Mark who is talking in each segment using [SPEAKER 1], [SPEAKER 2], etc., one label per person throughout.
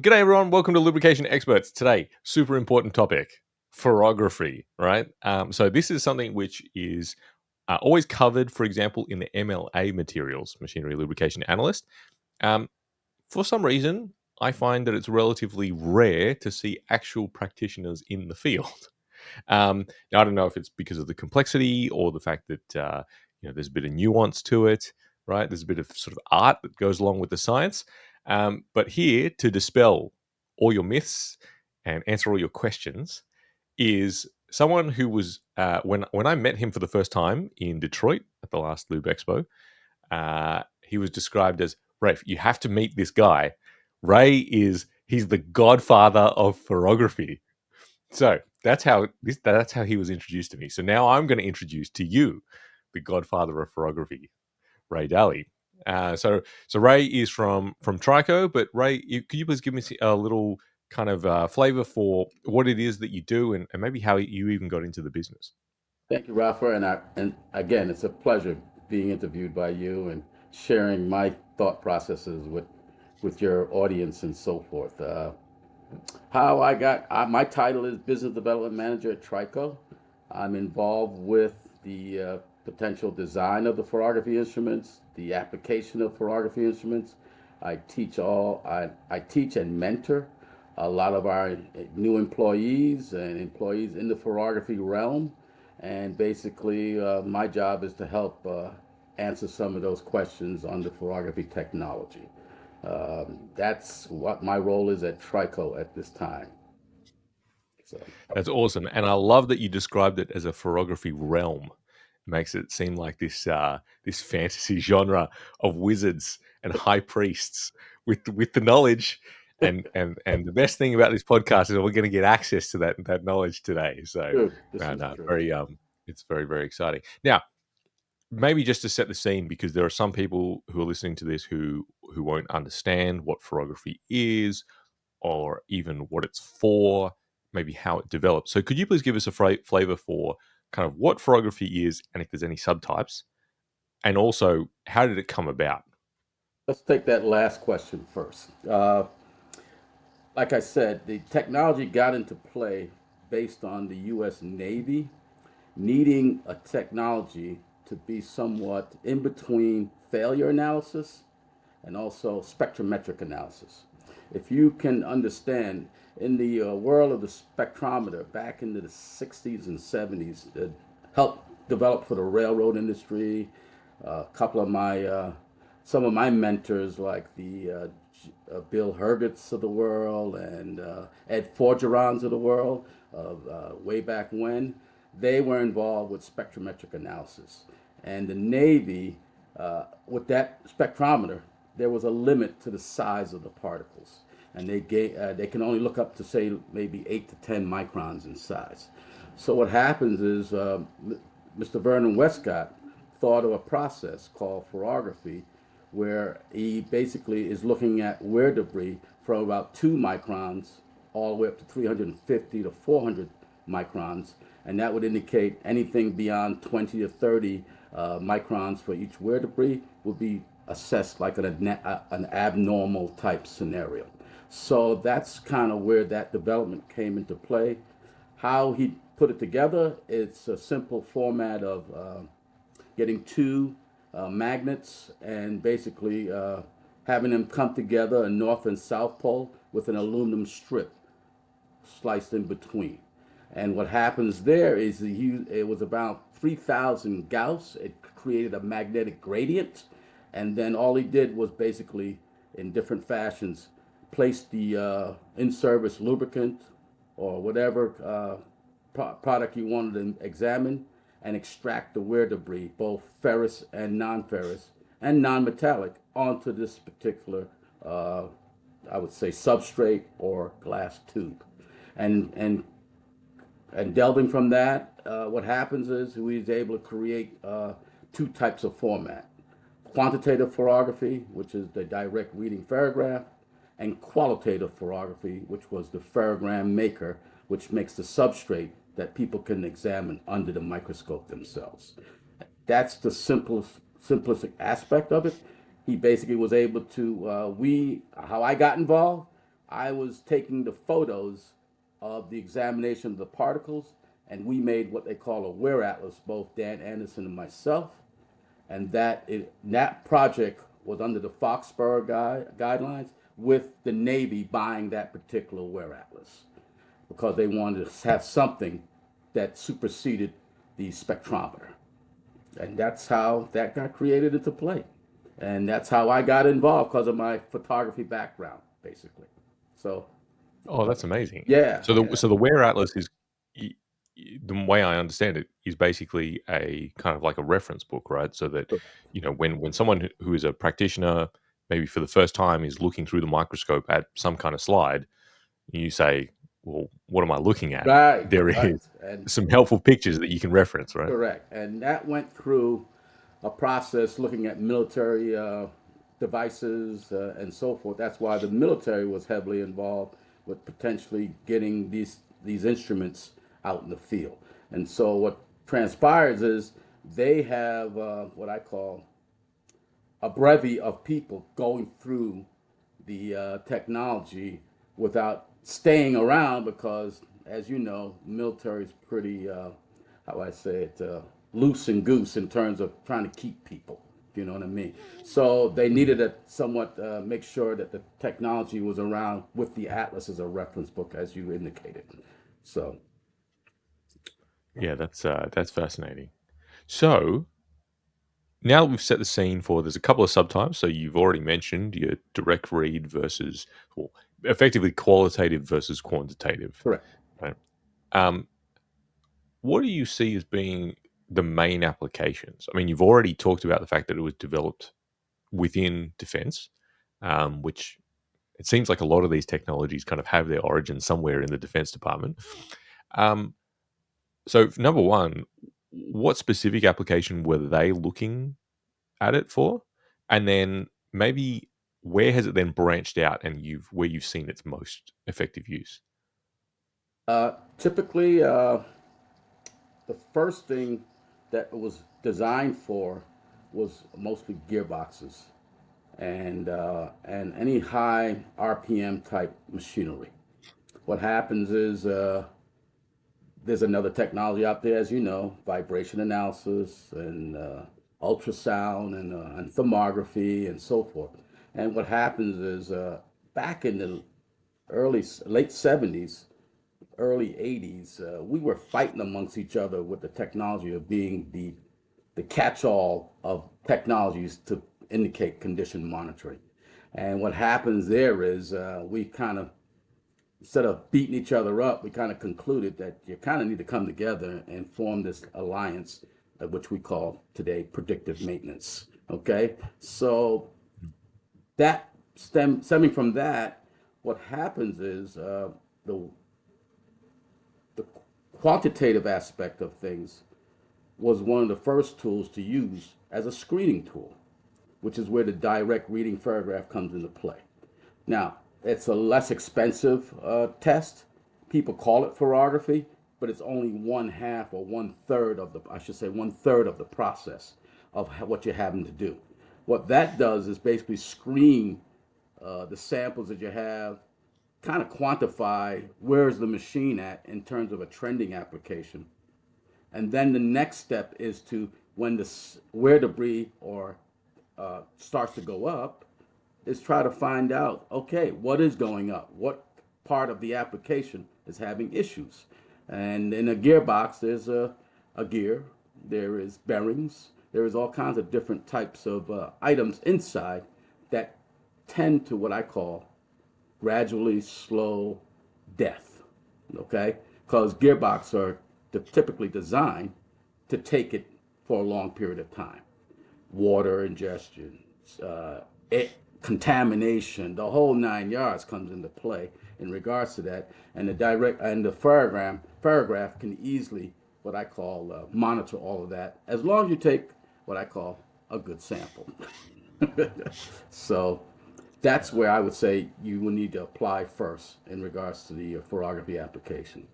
[SPEAKER 1] G'day everyone, welcome to Lubrication Experts. Today, super important topic, ferrography, right? So this is something which is always covered, for example, in the MLA materials, Machinery Lubrication Analyst. Um, for some reason, I find that it's relatively rare to see actual practitioners in the field. Now, I don't know if it's because of the complexity or the fact that there's a bit of nuance to it, right? There's a bit of sort of art that goes along with the science. But here to dispel all your myths and answer all your questions is someone who was when I met him for the first time in Detroit at the last Lube Expo. He was described as Rafe. You have to meet this guy. He's the godfather of ferrography. So that's how he was introduced to me. So now I'm going to introduce to you the godfather of ferrography, Ray Dalley. So Ray is from Trico, but Ray, could you please give me a little kind of flavor for what it is that you do and maybe how you even got into the business?
[SPEAKER 2] Thank you, Rafa. And again, it's a pleasure being interviewed by you and sharing my thought processes with your audience and so forth. How I got my title is Business Development Manager at Trico. I'm involved with the potential design of the ferrography instruments, the application of ferrography instruments. I teach and mentor a lot of our new employees and employees in the ferrography realm. And basically, my job is to help answer some of those questions on the ferrography technology. That's what my role is at Trico at this time. So,
[SPEAKER 1] That's awesome, and I love that you described it as a ferrography realm. It makes it seem like this fantasy genre of wizards and high priests with the knowledge. And the best thing about this podcast is we're going to get access to that knowledge today. So,
[SPEAKER 2] true. This
[SPEAKER 1] no,
[SPEAKER 2] is
[SPEAKER 1] no,
[SPEAKER 2] true.
[SPEAKER 1] very it's very exciting. Now, maybe just to set the scene, because there are some people who are listening to this who won't understand what ferrography is or even what it's for, maybe how it developed. So, could you please give us a flavor for kind of what ferrography is and if there's any subtypes, and also how did it come about?
[SPEAKER 2] Let's take that last question first. Like I said, the technology got into play based on the U.S. Navy needing a technology to be somewhat in between failure analysis and also spectrometric analysis. If you can understand, in the world of the spectrometer back into the 60s and 70s, that helped develop for the railroad industry. A couple of my, some of my mentors, like the Bill Hergits of the world and Ed Forgerons of the world, way back when, they were involved with spectrometric analysis. And the Navy, with that spectrometer, there was a limit to the size of the particles, and they can only look up to say maybe 8 to 10 microns in size. So what happens is Mr. Vernon Westcott thought of a process called ferrography, where he basically is looking at wear debris from about 2 microns all the way up to 350 to 400 microns, and that would indicate anything beyond 20 to 30 microns for each wear debris would be assessed like an abnormal type scenario. So that's kind of where that development came into play. How he put it together, it's a simple format of getting two magnets and basically having them come together, a north and south pole, with an aluminum strip sliced in between. And what happens there is it was about 3,000 Gauss. It created a magnetic gradient. And then all he did was basically, in different fashions, place the in-service lubricant or whatever product you wanted to examine and extract the wear debris, both ferrous and non-ferrous and non-metallic, onto this particular, I would say, substrate or glass tube. And and and delving from that, what happens is we is able to create two types of format: quantitative ferrography, which is the direct reading ferrograph, and qualitative ferrography, which was the ferrogram maker, which makes the substrate that people can examine under the microscope themselves. That's the simplistic aspect of it. He basically was able to how I got involved. I was taking the photos of the examination of the particles, and we made what they call a wear atlas, both Dan Anderson and myself. And that project was under the Foxborough guidelines, with the Navy buying that particular wear atlas because they wanted to have something that superseded the spectrometer. And that's how that got created into play. And that's how I got involved because of my photography background, basically. So,
[SPEAKER 1] Oh, that's amazing.
[SPEAKER 2] yeah,
[SPEAKER 1] So the
[SPEAKER 2] yeah,
[SPEAKER 1] so the Wear Atlas is the way I understand it is basically a kind of like a reference book, right? So that when someone who is a practitioner, maybe for the first time, is looking through the microscope at some kind of slide, you say, "Well, what am I looking at?"
[SPEAKER 2] right,
[SPEAKER 1] There
[SPEAKER 2] right.
[SPEAKER 1] is
[SPEAKER 2] And
[SPEAKER 1] some helpful pictures that you can reference, right?
[SPEAKER 2] correct. And that went through a process looking at military devices and so forth. That's why the military was heavily involved with potentially getting these instruments out in the field. And so what transpires is they have what I call a brevy of people going through the technology without staying around because, as you know, military is pretty, how do I say it, loose and goose in terms of trying to keep people, if you know what I mean. So they needed
[SPEAKER 1] Mhm.
[SPEAKER 2] to somewhat make sure that the technology was around with the atlas as a reference book, as you indicated. So,
[SPEAKER 1] Yeah, that's fascinating. So now that we've set the scene for, there's a couple of subtypes. So you've already mentioned your direct read versus, well, effectively qualitative versus quantitative,
[SPEAKER 2] correct.
[SPEAKER 1] right? Um, what do you see as being the main applications? I mean, you've already talked about the fact that it was developed within defense, which it seems like a lot of these technologies kind of have their origin somewhere in the defense department. Um, so, number one, what specific application were they looking at it for? And then maybe where has it then branched out and where you've seen its most effective use?
[SPEAKER 2] Typically, the first thing that it was designed for was mostly gearboxes and any high RPM type machinery. What happens is there's another technology out there, as you know, vibration analysis and ultrasound and thermography and so forth. And what happens is back in the late 70s, early 80s, we were fighting amongst each other with the technology of being the catch-all of technologies to indicate condition monitoring. And what happens there is we kind of, instead of beating each other up, we kind of concluded that you kind of need to come together and form this alliance, which we call today predictive maintenance. Okay, so that stemming from that, what happens is the the quantitative aspect of things was one of the first tools to use as a screening tool, which is where the direct reading Ferrograph comes into play. Now, it's a less expensive test. People call it ferrography, but it's only one half or one third of the, I should say, one third of the process of what you're having to do. What that does is basically screen the samples that you have, kind of quantify where's the machine at in terms of a trending application, and then the next step is to when the where debris or starts to go up, is try to find out, okay, what is going up? What part of the application is having issues? And in a gearbox, there's a gear, there is bearings, there is all kinds of different types of items inside that tend to what I call gradually slow death. Okay, because gearbox are typically designed to take it for a long period of time. Water ingestion, uh, contamination, the whole 9 yards comes into play in regards to that. And the Ferrograph can easily what I call monitor all of that as long as you take what I call a good sample. So that's where I would say you will need to apply first in regards to the ferrography application,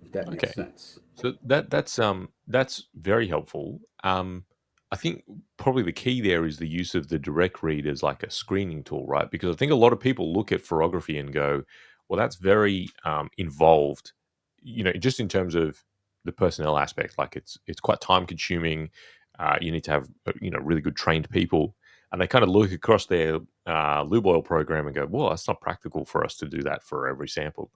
[SPEAKER 2] if that makes
[SPEAKER 1] Okay.
[SPEAKER 2] sense.
[SPEAKER 1] So that's very helpful. I think probably the key there is the use of the direct read as like a screening tool, right? Because I think a lot of people look at ferrography and go, well, that's very involved, just in terms of the personnel aspect. Like it's quite time consuming. You need to have really good trained people, and they kind of look across their lube oil program and go, well, that's not practical for us to do that for every sample.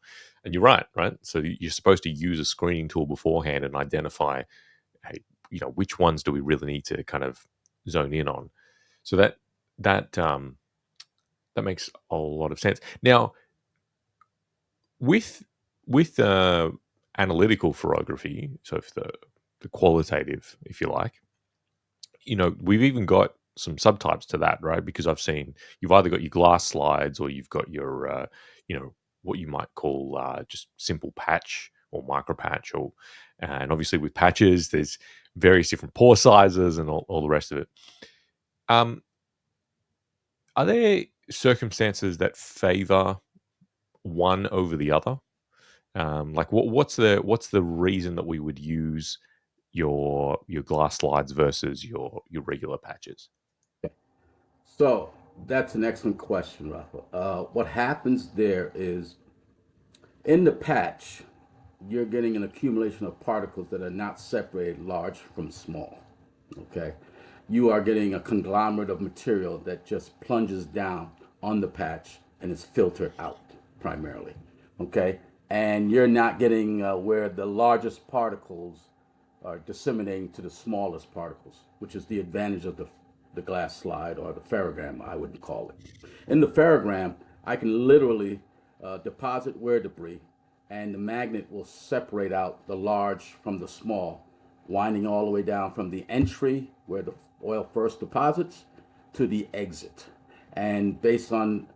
[SPEAKER 1] And you're right, right? So you're supposed to use a screening tool beforehand and identify, hey, which ones do we really need to kind of zone in on? So that that makes a lot of sense. Now, with with analytical photography, so if the qualitative, if you like, we've even got some subtypes to that, right? Because I've seen you've either got your glass slides or you've got your what you might call just simple patch or micro patch, or and obviously with patches, there's various different pore sizes and all the rest of it. Um, are there circumstances that favor one over the other? Like what's the reason that we would use your glass slides versus your regular patches?
[SPEAKER 2] So that's an excellent question, Rafa. What happens there is in the patch, you're getting an accumulation of particles that are not separated large from small. Okay. You are getting a conglomerate of material that just plunges down on the patch and is filtered out primarily. Okay. And you're not getting where the largest particles are disseminating to the smallest particles, which is the advantage of the glass slide or the ferrogram, I would call it. In the ferrogram, I can literally deposit wear debris, and the magnet will separate out the large from the small, winding all the way down from the entry where the oil first deposits to the exit. And based on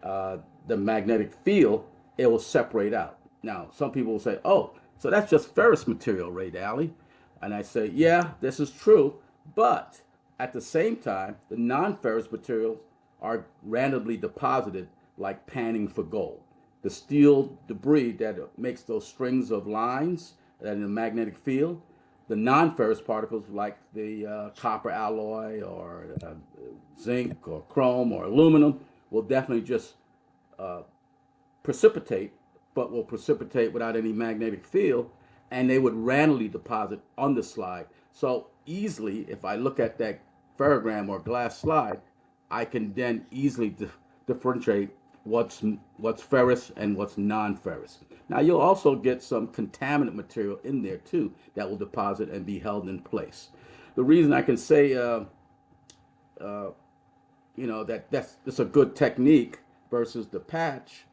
[SPEAKER 2] the magnetic field, it will separate out. Now, some people will say, oh, so that's just ferrous material, Ray Dalley. And I say, yeah, this is true. But at the same time, the non ferrous materials are randomly deposited like panning for gold. The steel debris that makes those strings of lines that in the magnetic field, the non-ferrous particles like the copper alloy or zinc or chrome or aluminum will definitely just precipitate, but will precipitate without any magnetic field, and they would randomly deposit on the slide. So easily, if I look at that ferrogram or glass slide, I can then easily differentiate what's ferrous and what's non-ferrous. Now you'll also get some contaminant material in there too that will deposit and be held in place. The reason I can say that's a good technique versus the patch,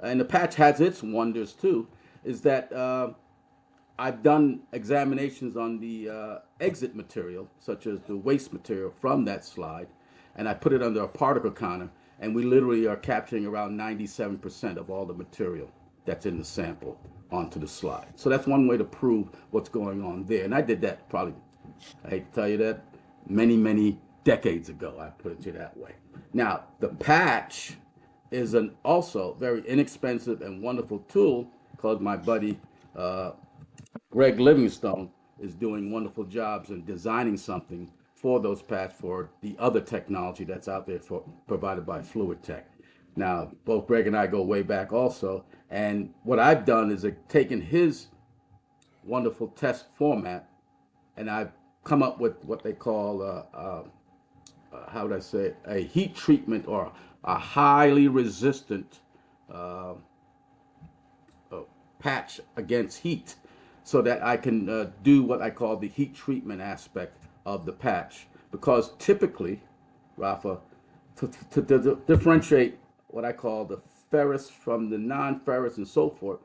[SPEAKER 2] and the patch has its wonders too, is that I've done examinations on the exit material, such as the waste material from that slide, and I put it under a particle counter, and we literally are capturing around 97% of all the material that's in the sample onto the slide. So that's one way to prove what's going on there. And I did that probably, I hate to tell you that, many, many decades ago. I put it to you that way. Now, the patch is an also very inexpensive and wonderful tool because my buddy Greg Livingstone is doing wonderful jobs in designing something for those paths for the other technology that's out there for provided by Fluid Tech. Now, both Greg and I go way back also, and what I've done is taken his wonderful test format, and I've come up with what they call how would I say it? A heat treatment or a highly resistant patch against heat so that I can do what I call the heat treatment aspect of the patch. Because typically, Rafa, to differentiate what I call the ferrous from the non ferrous and so forth,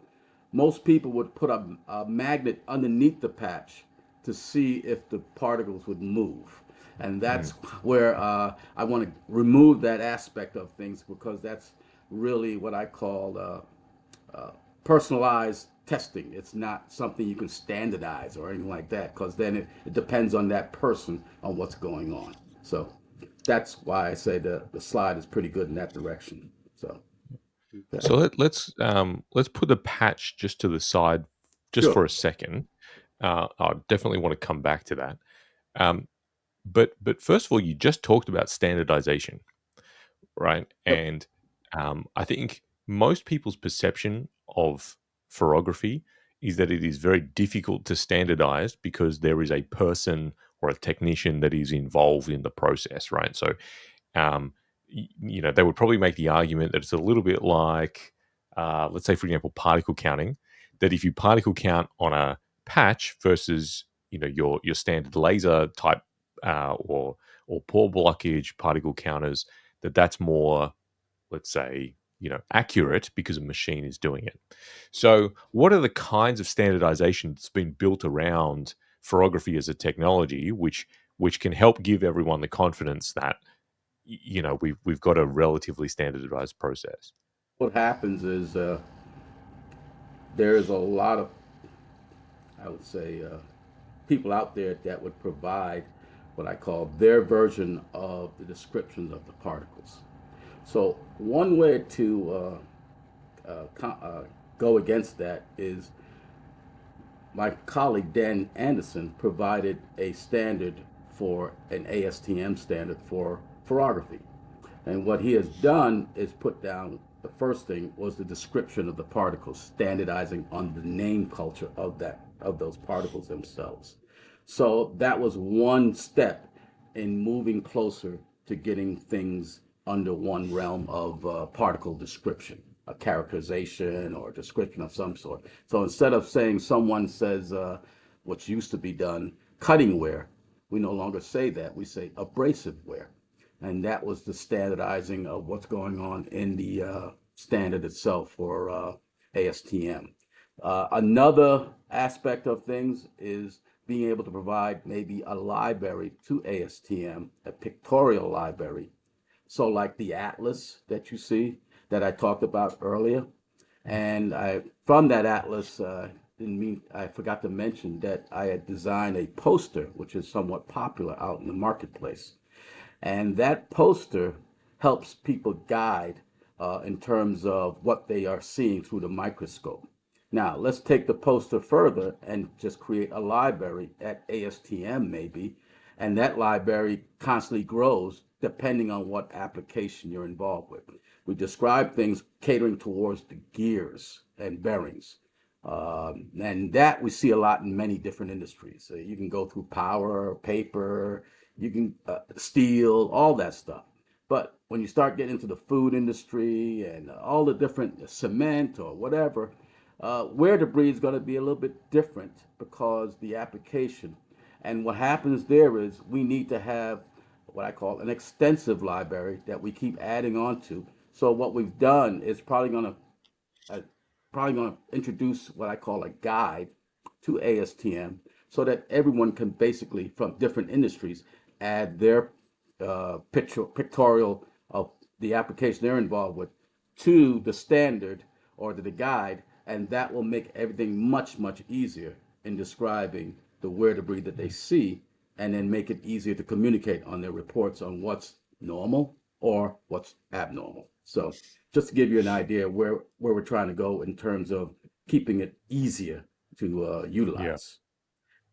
[SPEAKER 2] most people would put a magnet underneath the patch to see if the particles would move. And that's
[SPEAKER 1] Mm.
[SPEAKER 2] where I want to remove that aspect of things because that's really what I call personalized testing. It's not something you can standardize or anything like that because then it depends on that person on what's going on. So that's why I say the slide is pretty good in that direction. So, okay.
[SPEAKER 1] So let's put the patch just to the side just
[SPEAKER 2] Sure.
[SPEAKER 1] for a second. I definitely want to come back to that. Um, but first of all, you just talked about standardization, right?
[SPEAKER 2] Yep.
[SPEAKER 1] And I think most people's perception of ferrography is that it is very difficult to standardize because there is a person or a technician that is involved in the process, right? So um, they would probably make the argument that it's a little bit like, let's say, for example, particle counting. That if you particle count on a patch versus your standard laser type or pore blockage particle counters, that's more, let's say, accurate because a machine is doing it. So, what are the kinds of standardization that's been built around ferrography as a technology, which can help give everyone the confidence that we've got a relatively standardized process.
[SPEAKER 2] What happens is there's a lot of, I would say, people out there that would provide what I call their version of the descriptions of the particles. So one way to go against that is my colleague Dan Anderson provided a standard for an ASTM standard for ferrography. And what he has done is put down the first thing was the description of the particles, standardizing on the name culture of those particles themselves. So that was one step in moving closer to getting things under one realm of particle description, a characterization or a description of some sort. So instead of saying someone says what's used to be done, cutting wear, we no longer say that. We say abrasive wear. And that was the standardizing of what's going on in the standard itself for ASTM. Another aspect of things is being able to provide maybe a library to ASTM, a pictorial library. So, like the atlas that you see that I talked about earlier, and from that atlas, didn't mean I forgot to mention that I had designed a poster, which is somewhat popular out in the marketplace. And that poster helps people guide in terms of what they are seeing through the microscope. Now, let's take the poster further and just create a library at ASTM maybe, and that library constantly grows depending on what application you're involved with. We describe things catering towards the gears and bearings. And that we see a lot in many different industries. So you can go through power, paper, you can steel, all that stuff. But when you start getting into the food industry and all the different cement or whatever, wear debris is going to be a little bit different because the application. And what happens there is we need to have what I call an extensive library that we keep adding on to. So what we've done is uh, probably going to introduce what I call a guide to ASTM so that everyone can basically, from different industries, add their pictorial of the application they're involved with to the standard or to the guide, and that will make everything much, much easier in describing the wear debris that they see, and then make it easier to communicate on their reports on what's normal or what's abnormal. So just to give you an idea where we're trying to go in terms of keeping it easier to
[SPEAKER 1] Yeah,
[SPEAKER 2] utilize.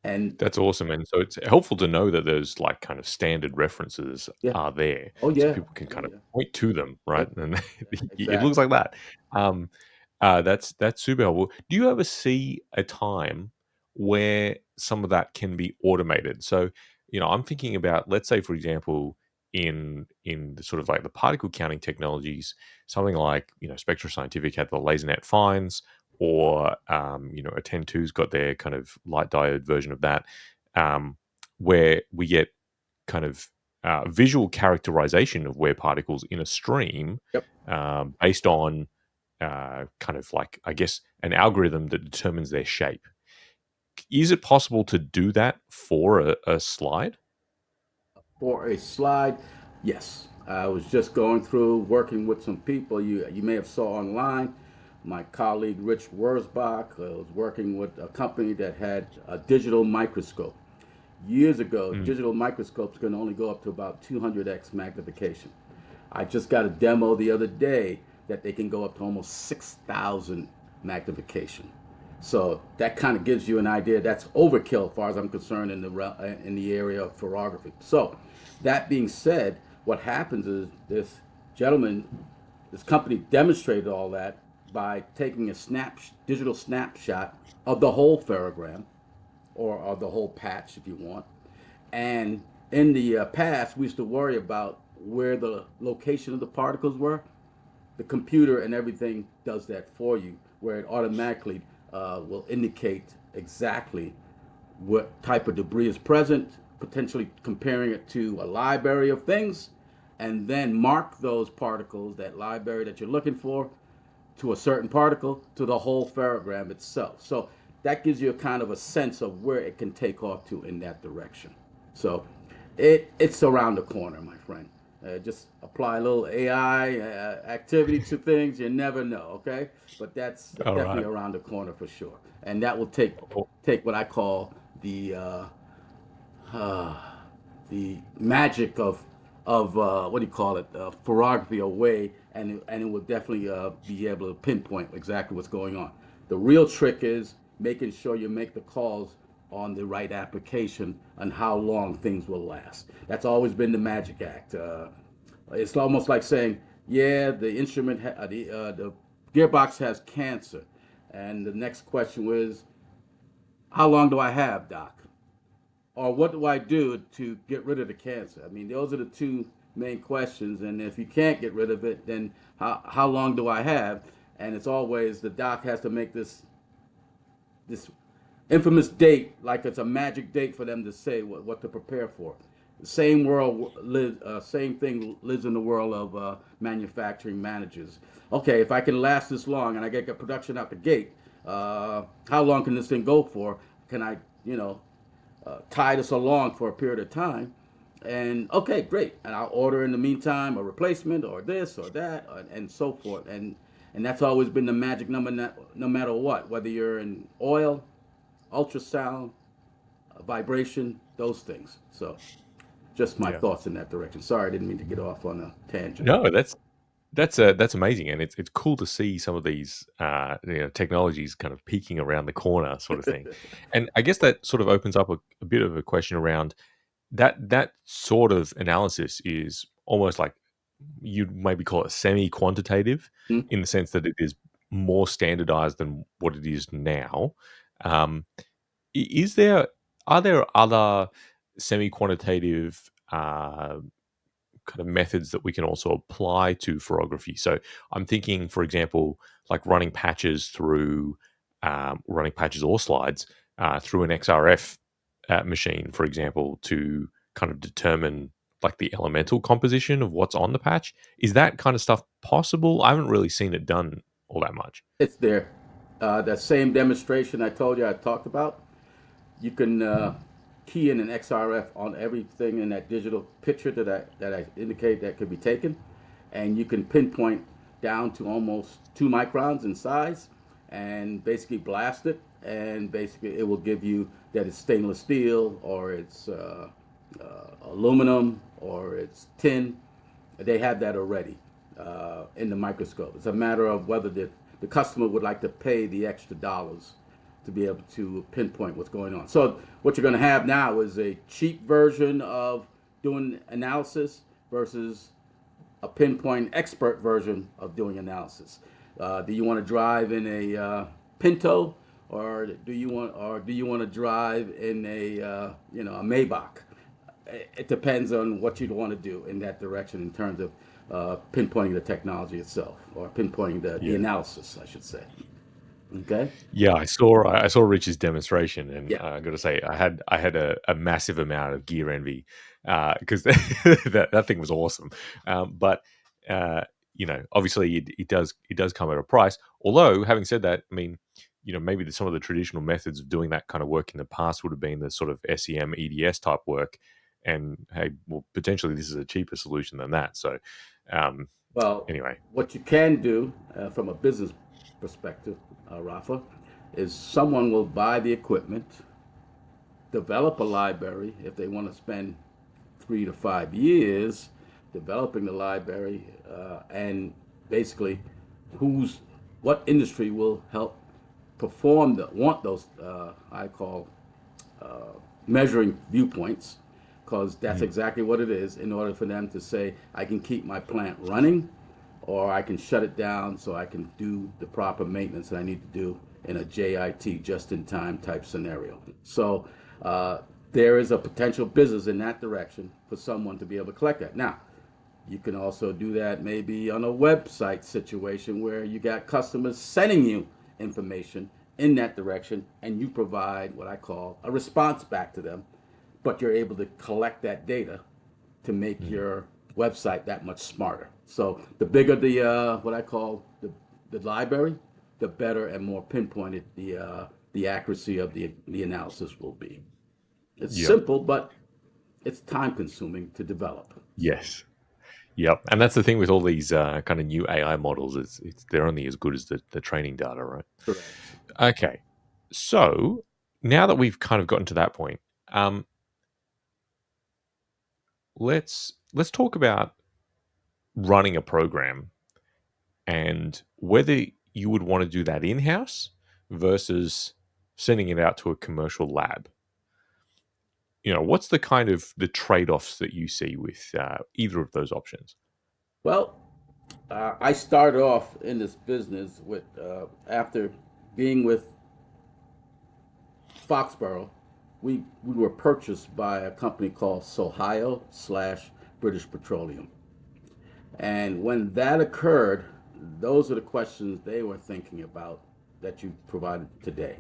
[SPEAKER 2] And
[SPEAKER 1] that's awesome, and so it's helpful to know that there's, like, kind of standard references
[SPEAKER 2] yeah,
[SPEAKER 1] are there,
[SPEAKER 2] oh
[SPEAKER 1] so
[SPEAKER 2] yeah,
[SPEAKER 1] people can
[SPEAKER 2] oh
[SPEAKER 1] kind of
[SPEAKER 2] yeah,
[SPEAKER 1] point to them, right?
[SPEAKER 2] yep,
[SPEAKER 1] And it looks
[SPEAKER 2] exactly.
[SPEAKER 1] like that. Um, that's super helpful. Do you ever see a time where some of that can be automated? So, I'm thinking about, let's say, for example, in the sort of like the particle counting technologies, something like, Spectra Scientific had the LaserNet fines, or a 10.2's got their kind of light diode version of that, um, where we get kind of visual characterization of where particles in a stream,
[SPEAKER 2] Yep.
[SPEAKER 1] based on kind of like, I guess, an algorithm that determines their shape. Is it possible to do that for a slide?
[SPEAKER 2] For a slide, yes. I was just going through working with some people you may have saw online. My colleague Rich Wurzbach was working with a company that had a digital microscope. Years ago,
[SPEAKER 1] Mm.
[SPEAKER 2] digital microscopes can only go up to about 200x magnification. I just got a demo the other day that they can go up to almost 6,000 magnification. So that kind of gives you an idea. That's overkill, as far as I'm concerned, in the area of ferrography. So that being said, what happens is gentleman, this company demonstrated all that by taking a digital snapshot of the whole ferrogram, or of the whole patch, if you want. And in the past, we used to worry about where the location of the particles were. The computer and everything does that for you, where it automatically will indicate exactly what type of debris is present, potentially comparing it to a library of things, and then mark those particles, that library that you're looking for, to a certain particle, to the whole ferrogram itself. So that gives you a kind of a sense of where it can take off to in that direction. So it's around the corner, my friend. Just apply a little AI activity to things. You never know, okay? But that's
[SPEAKER 1] All
[SPEAKER 2] definitely
[SPEAKER 1] right.
[SPEAKER 2] around the corner for sure, and that will
[SPEAKER 1] Oh,
[SPEAKER 2] take what I call uh, the magic of what do you call it, photography away, and it will definitely be able to pinpoint exactly what's going on. The real trick is making sure you make the calls on the right application and how long things will last. That's always been the magic act. It's almost like saying, yeah, the gearbox has cancer, and the next question was, how long do I have, doc? Or what do I do to get rid of the cancer? I mean, those are the two main questions. And if you can't get rid of it, then how long do I have? And it's always the doc has to make this infamous date, like it's a magic date for them to say what to prepare for. The same thing lives in the world of manufacturing managers. Okay, if I can last this long and I get production out the gate, how long can this thing go for? Can I, tie this along for a period of time? And okay, great. And I'll order in the meantime a replacement or this or that and so forth. And that's always been the magic number, no matter what, whether you're in oil, ultrasound, vibration, those things. So just my
[SPEAKER 1] yeah.
[SPEAKER 2] thoughts in that direction. Sorry, I didn't mean to get off on a tangent.
[SPEAKER 1] No, that's amazing, and it's cool to see some of these technologies kind of peeking around the corner, sort of thing. And I guess that sort of opens up a bit of a question around that sort of analysis is almost like you'd maybe call it semi-quantitative
[SPEAKER 2] Hmm?
[SPEAKER 1] in the sense that it is more standardized than what it is now. Um, is there are there other semi-quantitative kind of methods that we can also apply to photography? So I'm thinking, for example, like running patches or slides through an XRF machine, for example, to kind of determine like the elemental composition of what's on the patch. Is that kind of stuff possible? I haven't really seen it done all that much.
[SPEAKER 2] It's there. That same demonstration I told you I talked about, you can key in an XRF on everything in that digital picture that I indicate that could be taken, and you can pinpoint down to almost 2 microns in size, and basically blast it, and basically it will give you that it's stainless steel or it's aluminum or it's tin. They have that already in the microscope. It's a matter of whether the customer would like to pay the extra dollars to be able to pinpoint what's going on. So what you're going to have now is a cheap version of doing analysis versus a pinpoint expert version of doing analysis. Do you want to drive in a Pinto, or do you want to drive in a a Maybach? It depends on what you'd want to do in that direction in terms of pinpointing the technology itself, or pinpointing the
[SPEAKER 1] Yeah.
[SPEAKER 2] analysis, I should say. Okay.
[SPEAKER 1] Yeah, I saw Rich's demonstration, and
[SPEAKER 2] Yeah.
[SPEAKER 1] I got to say, I had a massive amount of gear envy because that thing was awesome. But uh, obviously, it does come at a price. Although, having said that, I mean, maybe some of the traditional methods of doing that kind of work in the past would have been the sort of SEM EDS type work, and hey, well, potentially this is a cheaper solution than that. So, um,
[SPEAKER 2] Well,
[SPEAKER 1] anyway,
[SPEAKER 2] what you can do from a business perspective, Rafa, is someone will buy the equipment, develop a library if they want to spend 3 to 5 years developing the library, and basically, who's what industry will help want those I call measuring viewpoints, because that's
[SPEAKER 1] Mm.
[SPEAKER 2] exactly what it is. In order for them to say, I can keep my plant running, or I can shut it down so I can do the proper maintenance that I need to do in a JIT, just in time type scenario. So uh, there is a potential business in that direction for someone to be able to collect that. Now, you can also do that maybe on a website situation where you got customers sending you information in that direction, and you provide what I call a response back to them, but you're able to collect that data to make
[SPEAKER 1] Mm.
[SPEAKER 2] your website that much smarter. So the bigger the what I call the library, the better and more pinpointed the accuracy of the analysis will be. It's
[SPEAKER 1] Yep.
[SPEAKER 2] simple, but it's time consuming to develop. So
[SPEAKER 1] Yes. Yep. And that's the thing with all these kind of new AI models is they're only as good as the training data, right?
[SPEAKER 2] correct.
[SPEAKER 1] Okay. So now that we've kind of gotten to that point, um, let's talk about running a program and whether you would want to do that in house versus sending it out to a commercial lab. What's the kind of the trade offs that you see with either of those options?
[SPEAKER 2] Well, I started off in this business with after being with Foxborough. We were purchased by a company called Sohio slash British Petroleum. And when that occurred, those are the questions they were thinking about that you provided today.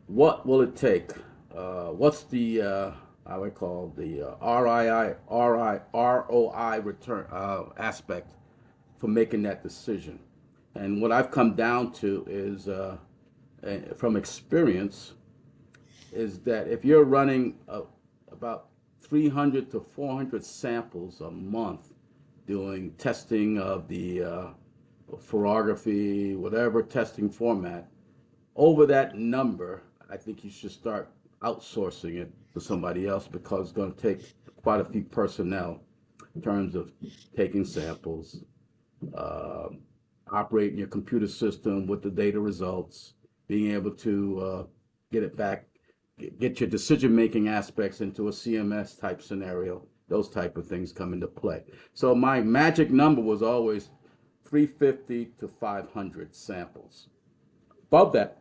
[SPEAKER 2] What will it take? What's the I would call the ROI return aspect for making that decision? And what I've come down to is, from experience, is that if you're running about 300 to 400 samples a month doing testing of the ferrography, whatever testing format, over that number, I think you should start outsourcing it to somebody else, because it's going to take quite a few personnel in terms of taking samples, uh, operating your computer system with the data results, being able to get it back, get your decision making aspects into a CMS type scenario. Those type of things come into play. So my magic number was always 350 to 500 samples. Above that,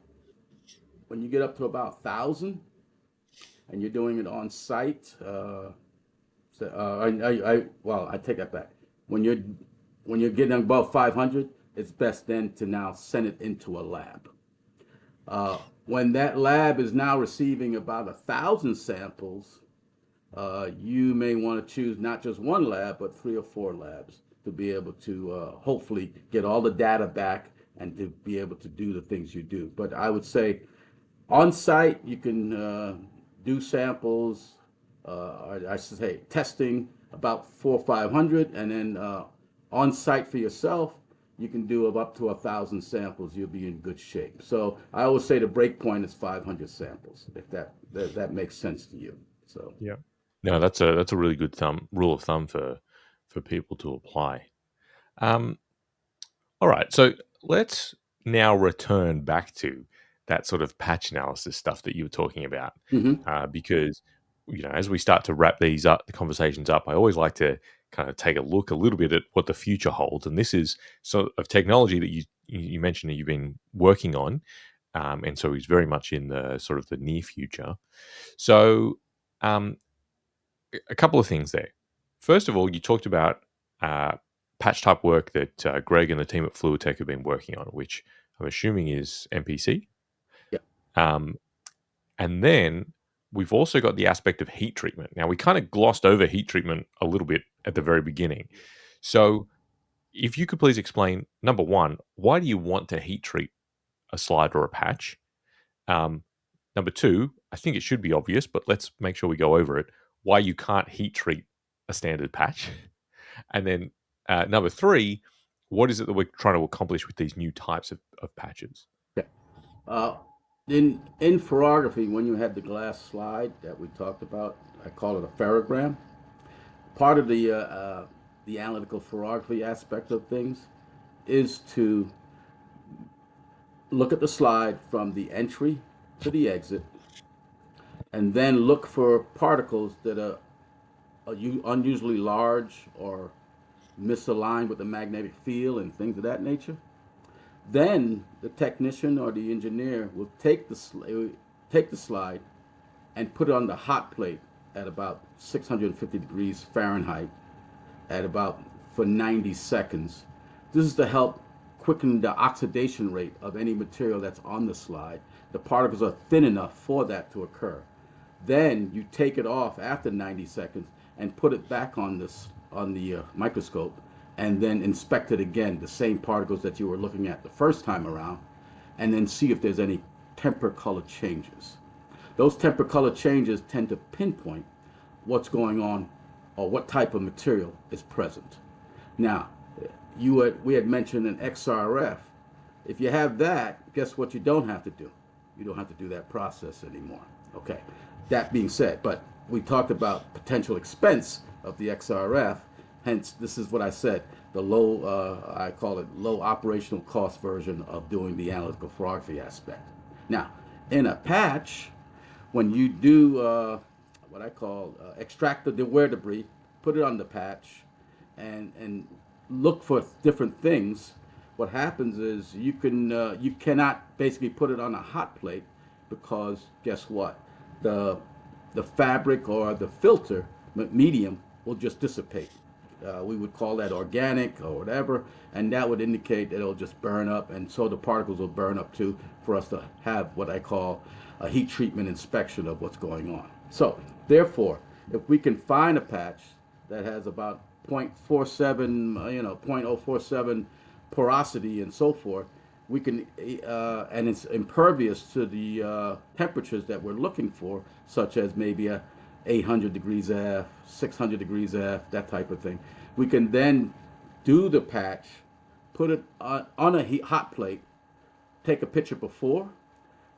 [SPEAKER 2] when you get up to about 1,000 and you're doing it on site, well, I take that back. When you're when you're getting above 500, it's best then to now send it into a lab. When that lab is now receiving about 1,000 samples, you may want to choose not just one lab, but 3 or 4 labs to be able to hopefully get all the data back and to be able to do the things you do. But I would say on site, you can do samples, I should say testing about 400 or 500, and then on site for yourself, you can do of up to 1,000 samples. You'll be in good shape. So I always say the break point is 500 samples, if that makes sense to you. So
[SPEAKER 1] Yeah. No, that's a really good rule of thumb for people to apply. Um, all right, so let's now return back to that sort of patch analysis stuff that you were talking about,
[SPEAKER 2] mm-hmm.
[SPEAKER 1] because as we start to wrap these up, the conversations up, I always like to kind of take a look a little bit at what the future holds, and this is sort of technology that you mentioned that you've been working on, and so is very much in the sort of the near future. So, um, a couple of things there. First of all, you talked about uh, patch type work that Greg and the team at Fluidtech have been working on, which I'm assuming is MPC.
[SPEAKER 2] Yeah.
[SPEAKER 1] Um, and then we've also got the aspect of heat treatment. Now, we kind of glossed over heat treatment a little bit at the very beginning.
[SPEAKER 2] Yeah.
[SPEAKER 1] So, if you could please explain, number one, why do you want to heat treat a slide or a patch? Um, Number two, I think it should be obvious, but let's make sure we go over it. Why you can't heat treat a standard patch, and then number three, what is it that we're trying to accomplish with these new types of patches?
[SPEAKER 2] Yeah. Uh, in ferrography, when you had the glass slide that we talked about, I call it a ferrogram. Part of the analytical ferrography aspect of things is to look at the slide from the entry to the exit, and then look for particles that are unusually large or misaligned with the magnetic field and things of that nature. Then the technician or the engineer will take the slide and put it on the hot plate at about 650 degrees Fahrenheit at about for 90 seconds. This is to help quicken the oxidation rate of any material that's on the slide. The particles are thin enough for that to occur. Then you take it off after 90 seconds and put it back on the microscope, and then inspect it again, the same particles that you were looking at the first time around, and then see if there's any temper color changes. Those temper color changes tend to pinpoint what's going on or what type of material is present. Now, we had mentioned an XRF. If you have that, guess what you don't have to do? You don't have to do that process anymore. Okay. That being said, but we talked about potential expense of the XRF. Hence, this is what I said, the I call it low operational cost version of doing the analytical ferrography aspect. Now, in a patch, when you do what I call extract the wear debris, put it on the patch, and look for different things. What happens is you cannot basically put it on a hot plate because guess what? The the fabric or the filter medium will just dissipate. We would call that organic or whatever, and that would indicate that it'll just burn up, and so the particles will burn up too for us to have what I call a heat treatment inspection of what's going on. So, therefore, if we can find a patch that has about 0.47, 0.047 porosity and so forth, we can, and it's impervious to the temperatures that we're looking for, such as maybe a 800 degrees F, 600 degrees F, that type of thing. We can then do the patch, put it on a hot plate, take a picture before,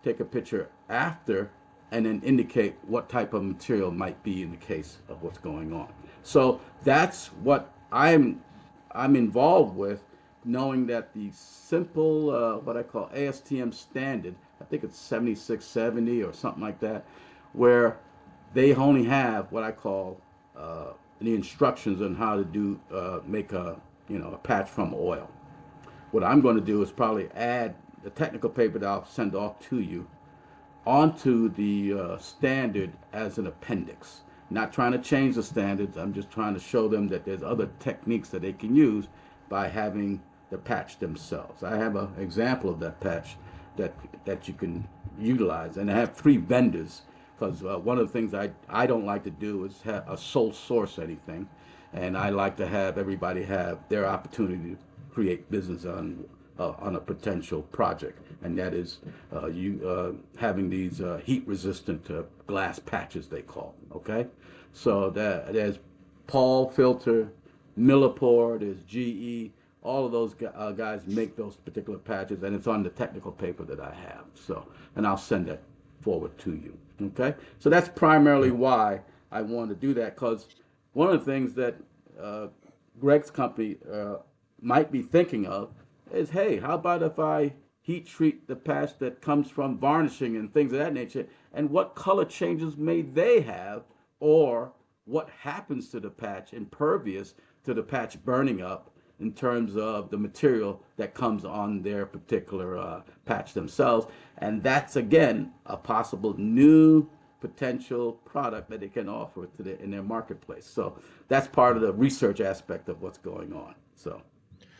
[SPEAKER 2] take a picture after, and then indicate what type of material might be in the case of what's going on. So that's what I'm involved with, knowing that the simple what I call ASTM standard, I think it's 7670 or something like that, where they only have what I call the instructions on how to do make a patch from oil. What I'm going to do is probably add the technical paper that I'll send off to you onto the standard as an appendix. Not trying to change the standards. I'm just trying to show them that there's other techniques that they can use by having the patch themselves. I have an example of that patch that you can utilize, and I have 3 vendors because one of the things I don't like to do is have a sole source anything, and I like to have everybody have their opportunity to create business on a potential project, and that is you having these heat resistant glass patches they call them, okay. So there's Paul Filter, Millipore, there's GE, all of those guys make those particular patches, and it's on the technical paper that I have. So, and I'll send that forward to you. Okay, so that's primarily why I want to do that, because one of the things that Greg's company might be thinking of is, hey, how about if I heat treat the patch that comes from varnishing and things of that nature, and what color changes may they have, or what happens to the patch impervious to the patch burning up in terms of the material that comes on their particular patch themselves. And that's, again, a possible new potential product that they can offer in their marketplace. So that's part of the research aspect of what's going on. So,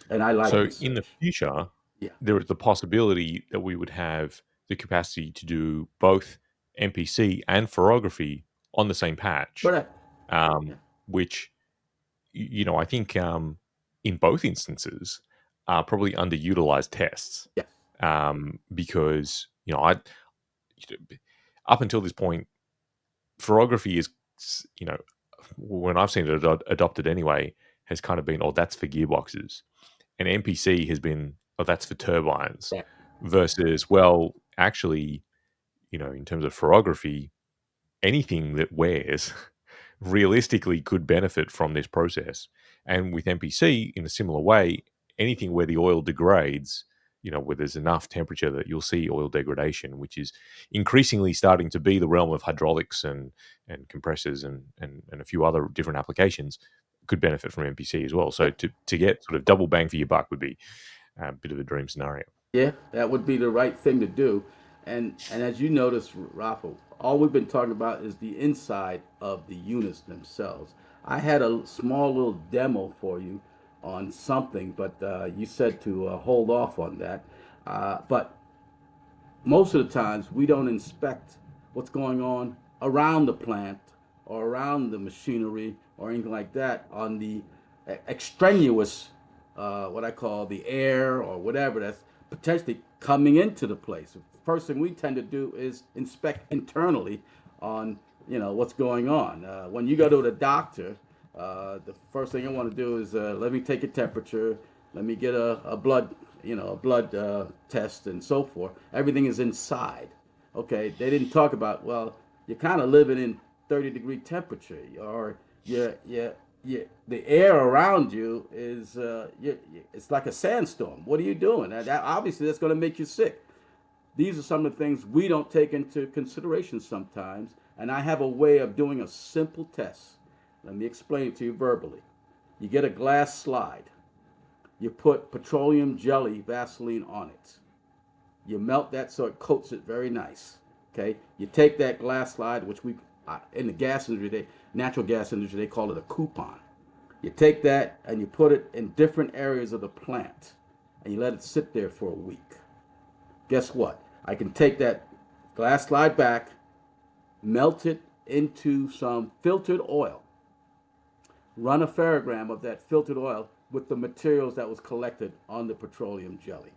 [SPEAKER 2] and I like
[SPEAKER 1] So in the
[SPEAKER 2] research.
[SPEAKER 1] future,
[SPEAKER 2] Yeah,
[SPEAKER 1] there is the possibility that we would have the capacity to do both MPC and ferrography on the same patch,
[SPEAKER 2] correct. Yeah,
[SPEAKER 1] which I think in both instances are probably underutilized tests,
[SPEAKER 2] yes,
[SPEAKER 1] because up until this point, ferrography is when I've seen it adopted anyway, has kind of been, oh, that's for gearboxes, and MPC has been, oh, that's for turbines,
[SPEAKER 2] right.
[SPEAKER 1] versus, well, actually, in terms of ferrography, anything that wears realistically could benefit from this process. And with MPC, in a similar way, anything where the oil degrades, where there's enough temperature that you'll see oil degradation, which is increasingly starting to be the realm of hydraulics and compressors and a few other different applications, could benefit from MPC as well. So to get sort of double bang for your buck would be a bit of a dream scenario.
[SPEAKER 2] Yeah, that would be the right thing to do. And as you notice, Rafa, all we've been talking about is the inside of the units themselves. I had a small little demo for you on something, but you said to hold off on that. But most of the times we don't inspect what's going on around the plant or around the machinery or anything like that on the extraneous, what I call the air or whatever that's potentially coming into the place. The first thing we tend to do is inspect internally on what's going on. When you go to the doctor, the first thing I want to do is let me take a temperature, let me get a blood, a blood test and so forth. Everything is inside. Okay, they didn't talk about, well, you're kind of living in 30-degree temperature, or the air around you is it's like a sandstorm. What are you doing? Obviously that's going to make you sick. These are some of the things we don't take into consideration sometimes, and I have a way of doing a simple test. Let me explain it to you verbally. You get a glass slide. You put petroleum jelly Vaseline on it. You melt that so it coats it very nice. Okay. You take that glass slide, which we in the gas industry, natural gas industry, they call it a coupon. You take that and you put it in different areas of the plant, and you let it sit there for a week. Guess what? I can take that glass slide back, melt it into some filtered oil, run a ferrogram of that filtered oil with the materials that was collected on the petroleum jelly.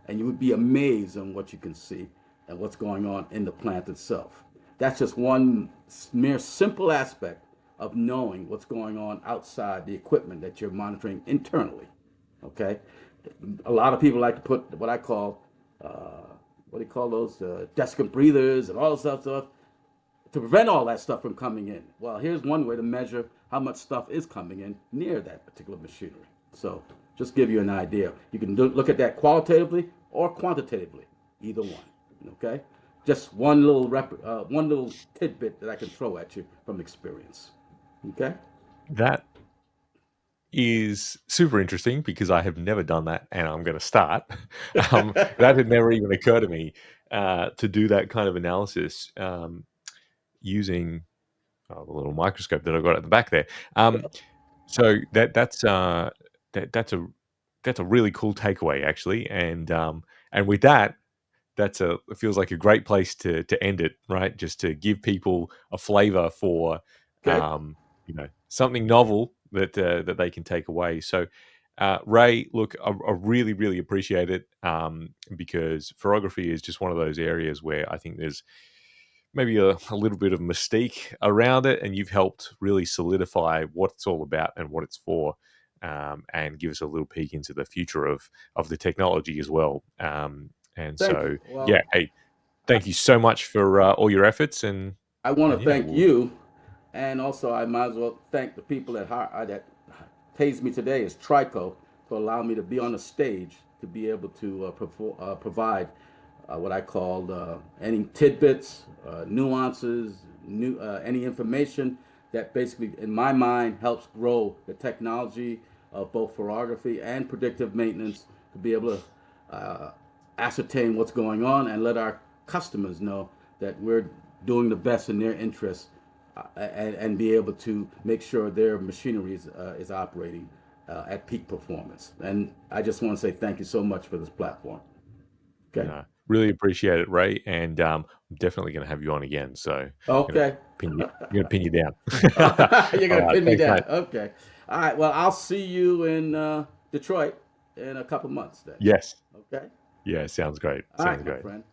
[SPEAKER 2] And you would be amazed on what you can see and what's going on in the plant itself. That's just one mere simple aspect of knowing what's going on outside the equipment that you're monitoring internally. Okay? A lot of people like to put what I call, what do you call those? Desiccant breathers and all this stuff to prevent all that stuff from coming in. Well, here's one way to measure how much stuff is coming in near that particular machinery. So just give you an idea. You can look at that qualitatively or quantitatively, either one. Okay, just one little tidbit that I can throw at you from experience. Okay.
[SPEAKER 1] That is super interesting because I have never done that, and I'm going to start. That had never even occurred to me to do that kind of analysis using the little microscope that I've got at the back there. So that's a really cool takeaway, actually, and with that, it feels like a great place to end it, right? Just to give people a flavor for
[SPEAKER 2] Okay.
[SPEAKER 1] something novel that they can take away. So Ray, look, I really really appreciate it, because ferrography is just one of those areas where I think there's maybe a little bit of mystique around it, and you've helped really solidify what it's all about and what it's for, and give us a little peek into the future of the technology as well. And
[SPEAKER 2] Thank
[SPEAKER 1] so,
[SPEAKER 2] you. Well,
[SPEAKER 1] yeah, hey, thank you so much for all your efforts,
[SPEAKER 2] I want
[SPEAKER 1] and
[SPEAKER 2] to
[SPEAKER 1] yeah,
[SPEAKER 2] thank you, and also I might as well thank the people that pays me today is Trico to allow me to be on the stage to be able to provide what I call any tidbits, nuances, any information that basically, in my mind, helps grow the technology of both ferrography and predictive maintenance to be able to ascertain what's going on and let our customers know that we're doing the best in their interests, and be able to make sure their machinery is operating at peak performance. And I just want to say thank you so much for this platform. Okay.
[SPEAKER 1] really appreciate it, Ray. And I'm definitely going to have you on again. So
[SPEAKER 2] Okay.
[SPEAKER 1] I'm going to pin you down.
[SPEAKER 2] You're
[SPEAKER 1] All
[SPEAKER 2] gonna
[SPEAKER 1] right,
[SPEAKER 2] pin me
[SPEAKER 1] thanks,
[SPEAKER 2] down.
[SPEAKER 1] mate.
[SPEAKER 2] Okay. All right. Well, I'll see you in Detroit in a couple months then.
[SPEAKER 1] Yes,
[SPEAKER 2] Okay.
[SPEAKER 1] yeah, sounds great.
[SPEAKER 2] All
[SPEAKER 1] Sounds
[SPEAKER 2] right, my
[SPEAKER 1] great.
[SPEAKER 2] friend.